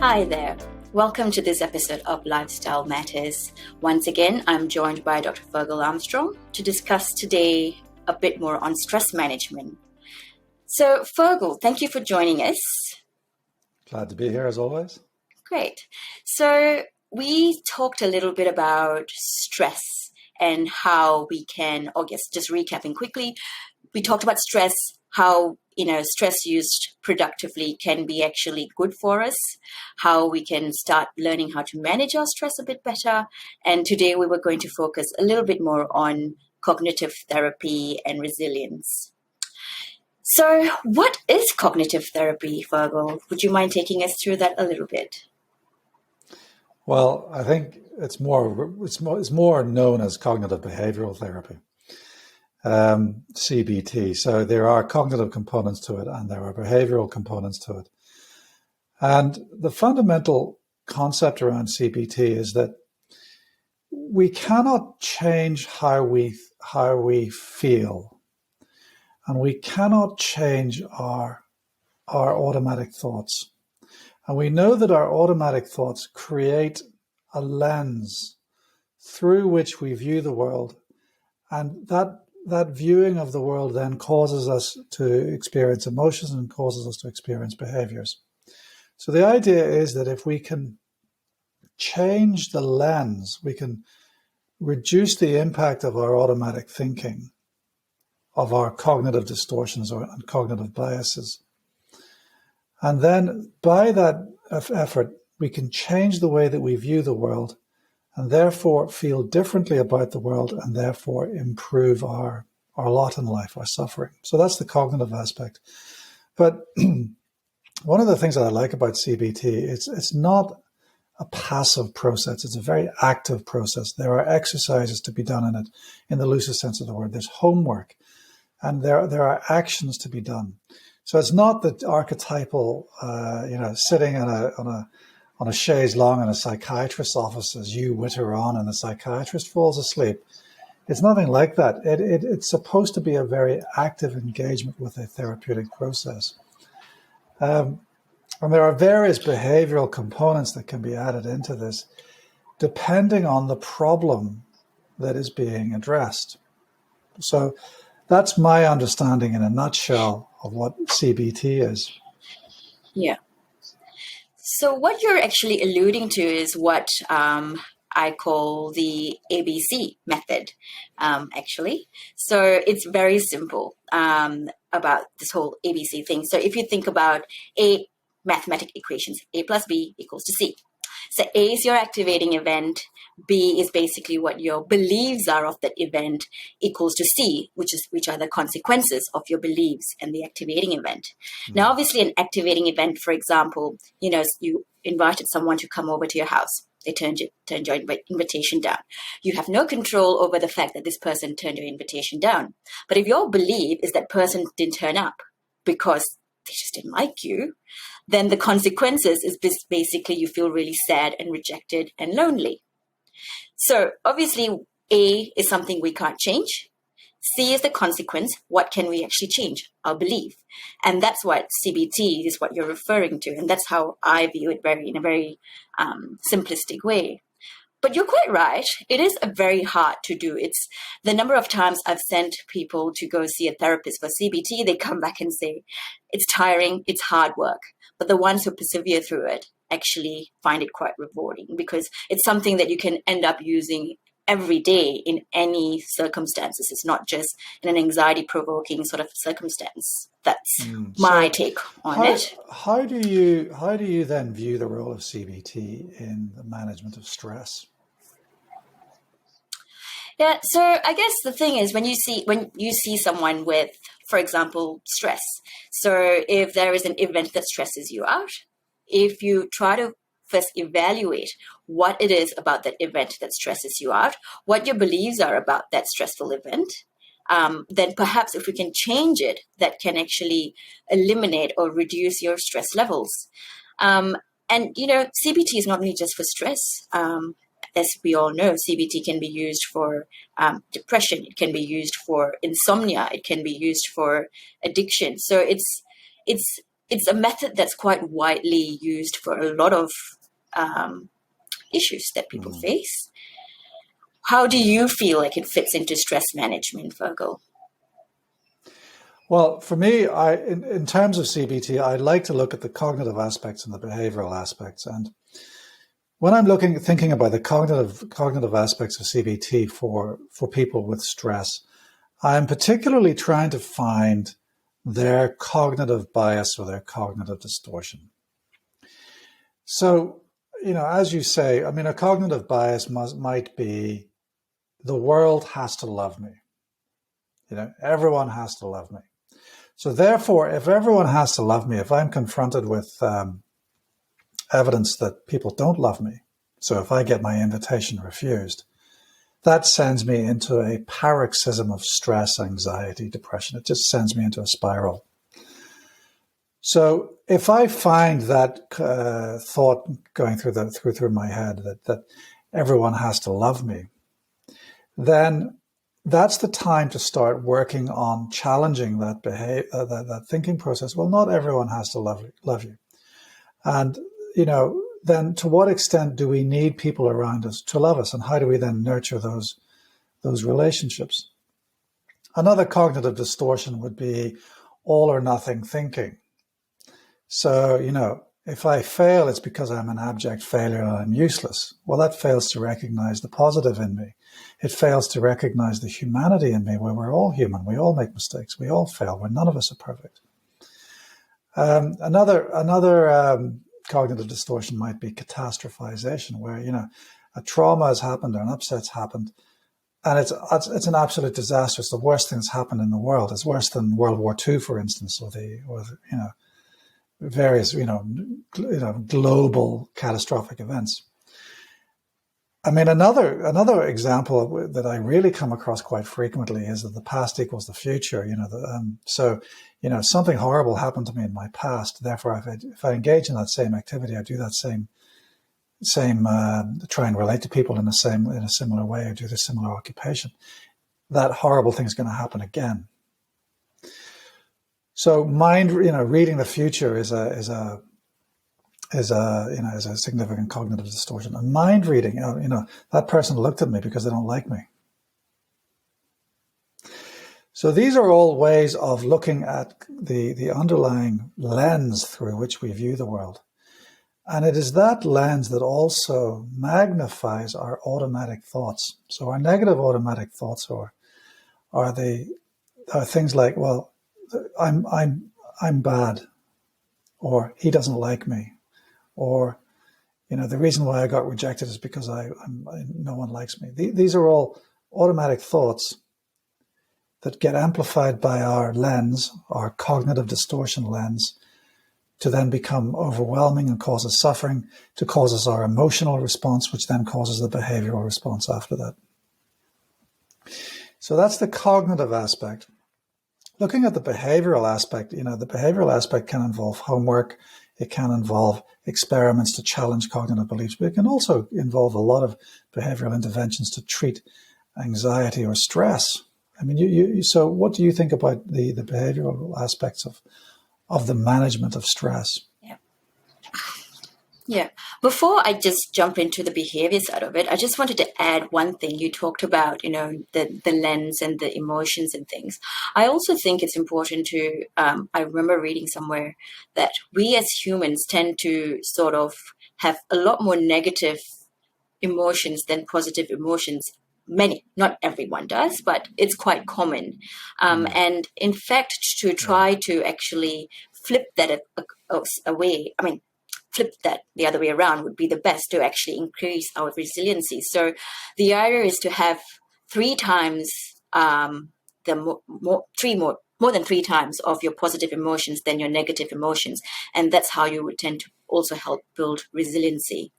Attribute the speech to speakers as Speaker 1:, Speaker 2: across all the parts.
Speaker 1: Hi there. Welcome to this episode of Lifestyle Matters. Once again, I'm joined by Dr. Fergal Armstrong to discuss today a bit more on stress management. So, Fergal, thank you for joining us.
Speaker 2: Glad to be here as always.
Speaker 1: Great. So, we talked a little bit about stress and how we can, just recapping quickly, we talked about stress, how stress used productively can be actually good for us, how we can start learning how to manage our stress a bit better. And today we were going to focus a little bit more on cognitive therapy and resilience. So what is cognitive therapy, Fergal? Would you mind taking us through that a little bit?
Speaker 2: Well, I think it's more known as cognitive behavioral therapy. CBT. So there are cognitive components to it and there are behavioral components to it. And the fundamental concept around CBT is that we cannot change how we feel, and we cannot change our automatic thoughts. And we know that our automatic thoughts create a lens through which we view the world, and that viewing of the world then causes us to experience emotions and causes us to experience behaviors. So the idea is that if we can change the lens, we can reduce the impact of our automatic thinking, of our cognitive distortions and cognitive biases. And then by that effort, we can change the way that we view the world and therefore feel differently about the world and therefore improve our lot in life, our suffering. So that's the cognitive aspect. But one of the things that I like about CBT, it's not a passive process. It's a very active process. There are exercises to be done in it, in the loosest sense of the word. There's homework and there are actions to be done. So it's not the archetypal, sitting on a chaise longue in a psychiatrist's office as you witter on and the psychiatrist falls asleep. It's nothing like that. It's supposed to be a very active engagement with a therapeutic process. And there are various behavioral components that can be added into this depending on the problem that is being addressed. So that's my understanding in a nutshell of what CBT is.
Speaker 1: Yeah. So what you're actually alluding to is what I call the ABC method, actually. So it's very simple about this whole ABC thing. So if you think about mathematical equations, A plus B equals to C. So A is your activating event, B is basically what your beliefs are of that event, equals to C, which are the consequences of your beliefs and the activating event. Mm-hmm. Now, obviously, an activating event, for example, you invited someone to come over to your house. They turned your invitation down. You have no control over the fact that this person turned your invitation down. But if your belief is that person didn't turn up because they just didn't like you, then the consequences is basically you feel really sad and rejected and lonely. So obviously A is something we can't change. C is the consequence. What can we actually change? Our belief. And that's what CBT is what you're referring to. And that's how I view it in a very simplistic way. But you're quite right. It is very hard to do. It's the number of times I've sent people to go see a therapist for CBT, they come back and say, it's tiring, it's hard work. But the ones who persevere through it actually find it quite rewarding because it's something that you can end up using every day in any circumstances. It's not just in an anxiety-provoking sort of circumstance. That's my take on it.
Speaker 2: How do you then view the role of CBT in the management of stress?
Speaker 1: Yeah, so I guess the thing is when you see someone with, for example, stress. So if there is an event that stresses you out, if you try to first evaluate what it is about that event that stresses you out, what your beliefs are about that stressful event, then perhaps if we can change it, that can actually eliminate or reduce your stress levels. And, CBT is not only just for stress. As we all know, CBT can be used for depression. It can be used for insomnia. It can be used for addiction. So it's it's a method that's quite widely used for a lot of issues that people face. How do you feel like it fits into stress management, Virgo?
Speaker 2: Well, for me, in terms of CBT, I like to look at the cognitive aspects and the behavioral aspects. And when I'm thinking about the cognitive aspects of CBT for people with stress, I'm particularly trying to find their cognitive bias or their cognitive distortion. So, as you say, I mean, a cognitive bias might be the world has to love me. Everyone has to love me. So therefore, if everyone has to love me, if I'm confronted with evidence that people don't love me, so if I get my invitation refused, that sends me into a paroxysm of stress, anxiety, depression. It just sends me into a spiral. So if I find that thought going through my head that everyone has to love me, then that's the time to start working on challenging that thinking process. Well, not everyone has to love you. And, then to what extent do we need people around us to love us? And how do we then nurture those relationships? Another cognitive distortion would be all or nothing thinking. So, if I fail, it's because I'm an abject failure and I'm useless. Well, that fails to recognize the positive in me. It fails to recognize the humanity in me, where we're all human. We all make mistakes. We all fail. Where none of us are perfect. Another cognitive distortion might be catastrophization, where, a trauma has happened or an upset's happened, and it's an absolute disaster. It's the worst thing that's happened in the world. It's worse than World War II, for instance, or various, global catastrophic events. I mean, another example that I really come across quite frequently is that the past equals the future. Something horrible happened to me in my past. Therefore, if I engage in that same activity, I do that same try and relate to people in a similar way, or do the similar occupation. That horrible thing is going to happen again. So reading the future is a significant cognitive distortion. And mind reading, that person looked at me because they don't like me. So these are all ways of looking at the underlying lens through which we view the world. And it is that lens that also magnifies our automatic thoughts. So our negative automatic thoughts are things like, well, I'm bad, or he doesn't like me, or the reason why I got rejected is because no one likes me. These are all automatic thoughts that get amplified by our lens, our cognitive distortion lens, to then become overwhelming and cause us suffering, to cause us our emotional response, which then causes the behavioral response after that. So that's the cognitive aspect. Looking at the behavioral aspect, the behavioral aspect can involve homework. It can involve experiments to challenge cognitive beliefs, but it can also involve a lot of behavioral interventions to treat anxiety or stress. I mean, so what do you think about the behavioral aspects of the management of stress?
Speaker 1: Yeah. Before I just jump into the behavior side of it, I just wanted to add one thing. You talked about, the lens and the emotions and things. I also think it's important to, I remember reading somewhere that we as humans tend to sort of have a lot more negative emotions than positive emotions. Many, not everyone does, but it's quite common. And in fact, to try to actually flip that away, flip that the other way around would be the best to actually increase our resiliency. So the idea is to have 3 times more than 3 times of your positive emotions than your negative emotions, and that's how you would tend to also help build resiliency.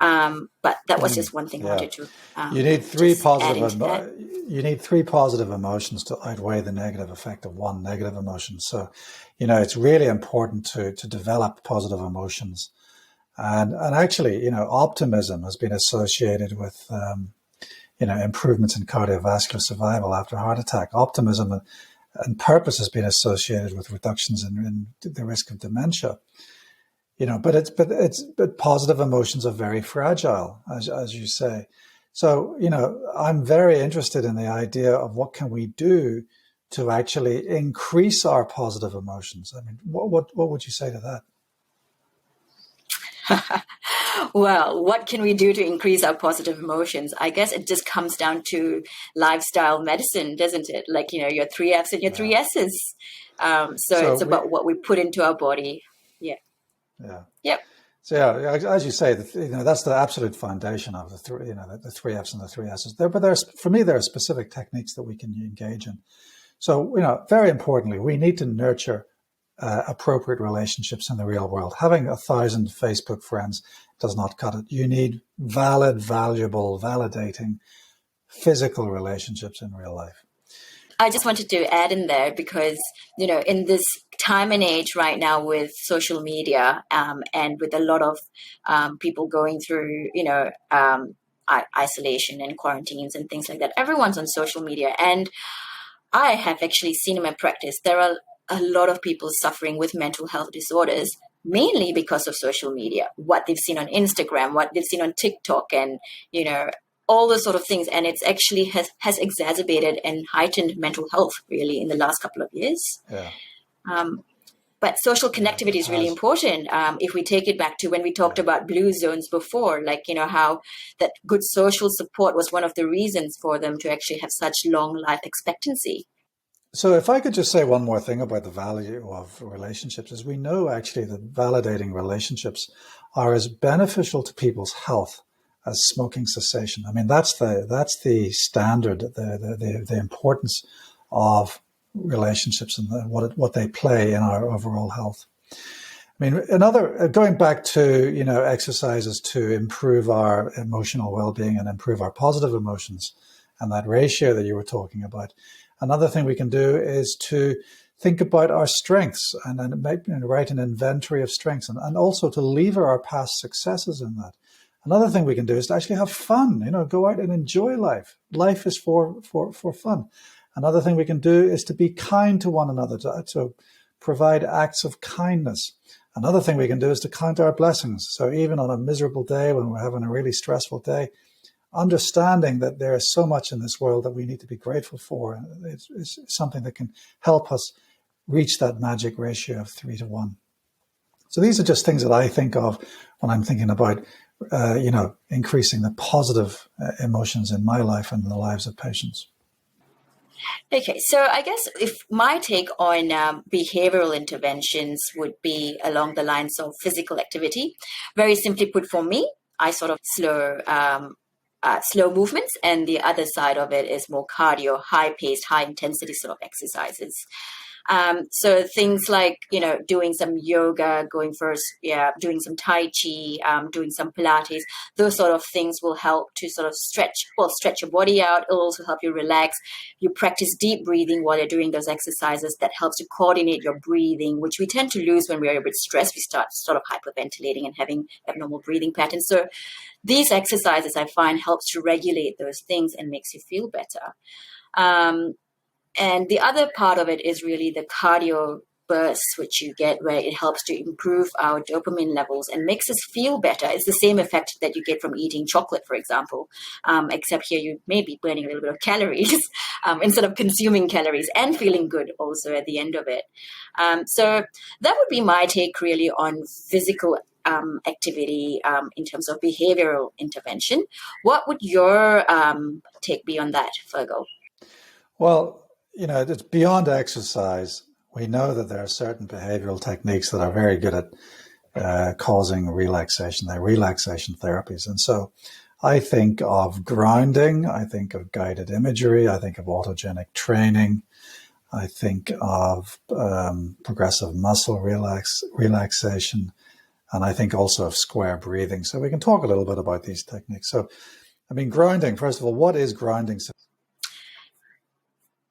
Speaker 1: But that was just one thing I wanted to.
Speaker 2: You need 3 positive. You need 3 positive emotions to outweigh the negative effect of 1 negative emotion. So, it's really important to develop positive emotions, and actually, optimism has been associated with improvements in cardiovascular survival after heart attack. Optimism and purpose has been associated with reductions in the risk of dementia. But positive emotions are very fragile, as you say. So, I'm very interested in the idea of what can we do to actually increase our positive emotions. I mean, what would you say to that?
Speaker 1: Well, what can we do to increase our positive emotions? I guess it just comes down to lifestyle medicine, doesn't it? Like, your 3 F's and your
Speaker 2: Yeah.
Speaker 1: 3 S's. So
Speaker 2: So
Speaker 1: it's about what we put into our body. Yeah.
Speaker 2: yeah.
Speaker 1: Yep.
Speaker 2: So yeah, as you say, that's the absolute foundation of the 3 F's and the 3 S's. But for me, there are specific techniques that we can engage in. So, very importantly, we need to nurture appropriate relationships in the real world. Having 1,000 Facebook friends does not cut it. You need valid, valuable, validating physical relationships in real life.
Speaker 1: I just wanted to add in there because, in this time and age right now with social media and with a lot of people going through, isolation and quarantines and things like that, everyone's on social media. And I have actually seen in my practice, there are a lot of people suffering with mental health disorders, mainly because of social media, what they've seen on Instagram, what they've seen on TikTok, and, all those sort of things. And it's actually has exacerbated and heightened mental health really in the last couple of years.
Speaker 2: Yeah.
Speaker 1: But social connectivity
Speaker 2: It
Speaker 1: is really
Speaker 2: has.
Speaker 1: important. If we take it back to when we talked
Speaker 2: Yeah.
Speaker 1: about blue zones before, like, how that good social support was one of the reasons for them to actually have such long life expectancy.
Speaker 2: So if I could just say one more thing about the value of relationships, is we know actually that validating relationships are as beneficial to people's health as smoking cessation. I mean, that's the standard, the importance of relationships and what they play in our overall health. I mean, going back to, exercises to improve our emotional well-being and improve our positive emotions, and that ratio that you were talking about. Another thing we can do is to think about our strengths and then write an inventory of strengths, and also to lever our past successes in that. Another thing we can do is to actually have fun, go out and enjoy life. Life is for fun. Another thing we can do is to be kind to one another, to provide acts of kindness. Another thing we can do is to count our blessings. So even on a miserable day, when we're having a really stressful day, understanding that there is so much in this world that we need to be grateful for, it's something that can help us reach that magic ratio of 3 to 1. So these are just things that I think of when I'm thinking about, increasing the positive emotions in my life and in the lives of patients.
Speaker 1: Okay, so I guess if my take on behavioral interventions would be along the lines of physical activity, very simply put for me, I sort of slow movements, and the other side of it is more cardio, high-paced, high-intensity sort of exercises. So things like, doing some yoga, doing some Tai Chi, doing some Pilates, those sort of things will help to sort of stretch your body out. It'll also help you relax. You practice deep breathing while you're doing those exercises. That helps to coordinate your breathing, which we tend to lose when we're a bit stressed. We start sort of hyperventilating and having abnormal breathing patterns. So these exercises, I find, helps to regulate those things and makes you feel better. And the other part of it is really the cardio bursts, which you get, where it helps to improve our dopamine levels and makes us feel better. It's the same effect that you get from eating chocolate, for example, except here you may be burning a little bit of calories instead of consuming calories, and feeling good also at the end of it. So that would be my take really on physical activity in terms of behavioral intervention. What would your take be on that, Fergal?
Speaker 2: Well, it's beyond exercise. We know that there are certain behavioral techniques that are very good at causing relaxation. They're relaxation therapies. And so I think of grounding, I think of guided imagery, I think of autogenic training, I think of progressive muscle relaxation, and I think also of square breathing. So we can talk a little bit about these techniques. So, I mean, grounding, first of all, what is grounding?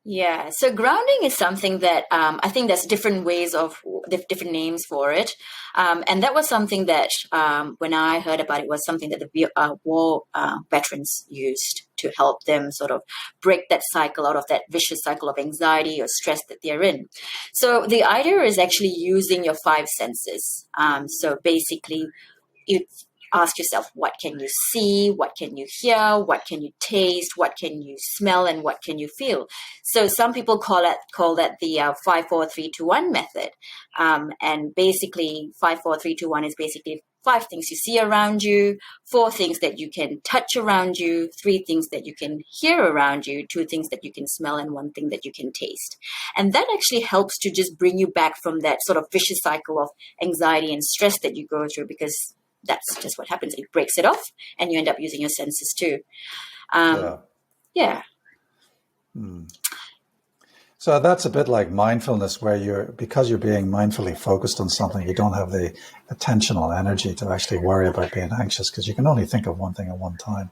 Speaker 1: Yeah, so grounding is something that I think there's different ways of different names for it, and that was something that when I heard about it was something that the war veterans used to help them sort of break that cycle out of that vicious cycle of anxiety or stress that they're in. So the idea is actually using your five senses. So basically, you ask yourself, what can you see, what can you hear, what can you taste, what can you smell, and what can you feel. So some people call that the 5 4 3 2 1 method. And basically 5 4 3 2 1 is basically five things you see around you, four things that you can touch around you, three things that you can hear around you, two things that you can smell, and one thing that you can taste. And that actually helps to just bring you back from that sort of vicious cycle of anxiety and stress that you go through, because that's just what happens. It breaks it off, and you end up using your senses too.
Speaker 2: Yeah.
Speaker 1: Yeah.
Speaker 2: So that's a bit like mindfulness, where because you're being mindfully focused on something, you don't have the attentional energy to actually worry about being anxious, because you can only think of one thing at one time.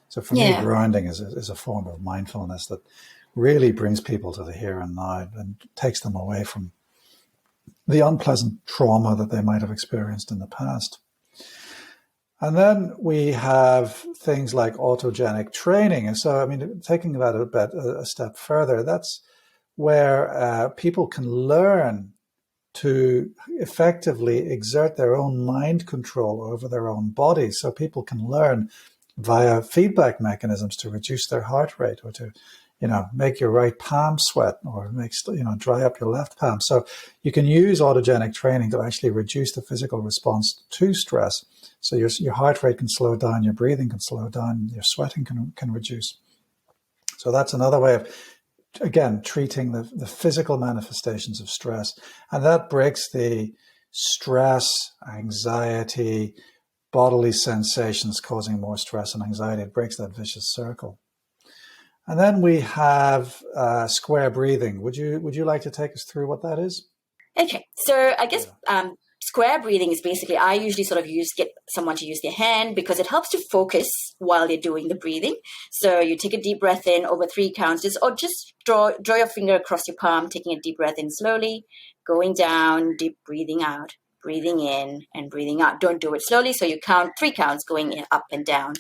Speaker 2: So for me, grounding is a form of mindfulness that really brings people to the here and now and takes them away from the unpleasant trauma that they might have experienced in the past. And then we have things like autogenic training. And so, I mean, taking that a step further, that's where people can learn to effectively exert their own mind control over their own body. So people can learn via feedback mechanisms to reduce their heart rate, or to, make your right palm sweat, or dry up your left palm. So you can use autogenic training to actually reduce the physical response to stress. So your heart rate can slow down, your breathing can slow down, your sweating can reduce. So that's another way of, again, treating the physical manifestations of stress. And that breaks the stress, anxiety, bodily sensations causing more stress and anxiety. It breaks that vicious circle. And then we have square breathing. Would you like to take us through what that is?
Speaker 1: Okay, so I guess square breathing is basically, I usually sort of get someone to use their hand, because it helps to focus while they're doing the breathing. So you take a deep breath in over 3 counts, or just draw your finger across your palm, taking a deep breath in slowly, going down, deep breathing out, breathing in and breathing out. Don't do it slowly. So you count 3 counts going in, up and down.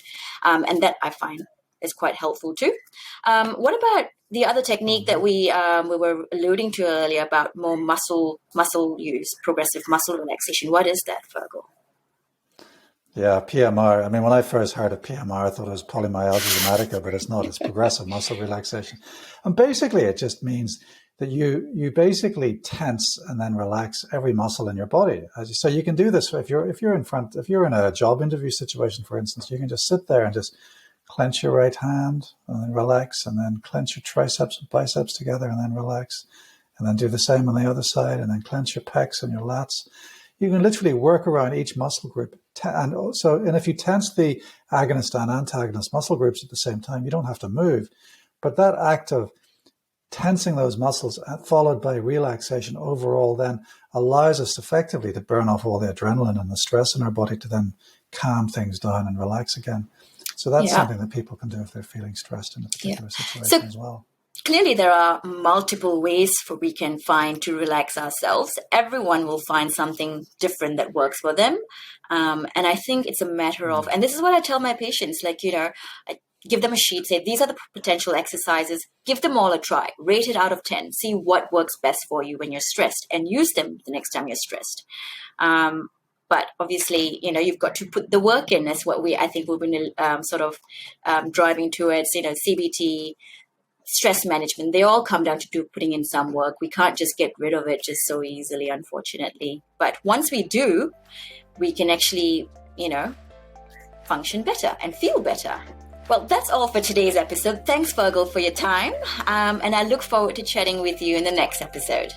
Speaker 1: And that I find is quite helpful too. What about the other technique that we were alluding to earlier about more muscle use, progressive muscle relaxation? What is that, Fergal?
Speaker 2: Yeah, PMR. I mean, when I first heard of PMR, I thought it was polymyalgia rheumatica, but it's not. It's progressive muscle relaxation. And basically, it just means that you basically tense and then relax every muscle in your body. So you can do this if you're in a job interview situation, for instance. You can just sit there and just clench your right hand and then relax, and then clench your triceps and biceps together and then relax, and then do the same on the other side, and then clench your pecs and your lats. You can literally work around each muscle group. And if you tense the agonist and antagonist muscle groups at the same time, you don't have to move. But that act of tensing those muscles, followed by relaxation overall, then allows us effectively to burn off all the adrenaline and the stress in our body, to then calm things down and relax again. So that's something that people can do if they're feeling stressed in a particular situation as well.
Speaker 1: Clearly, there are multiple ways we can find to relax ourselves. Everyone will find something different that works for them. And I think it's a matter of, and this is what I tell my patients, I give them a sheet, say, these are the potential exercises, give them all a try, rate it out of 10, see what works best for you when you're stressed, and use them the next time you're stressed. But obviously, you've got to put the work in. That's what I think we've been driving towards, CBT, stress management. They all come down to putting in some work. We can't just get rid of it just so easily, unfortunately. But once we do, we can actually, function better and feel better. Well, that's all for today's episode. Thanks, Fergal, for your time. And I look forward to chatting with you in the next episode.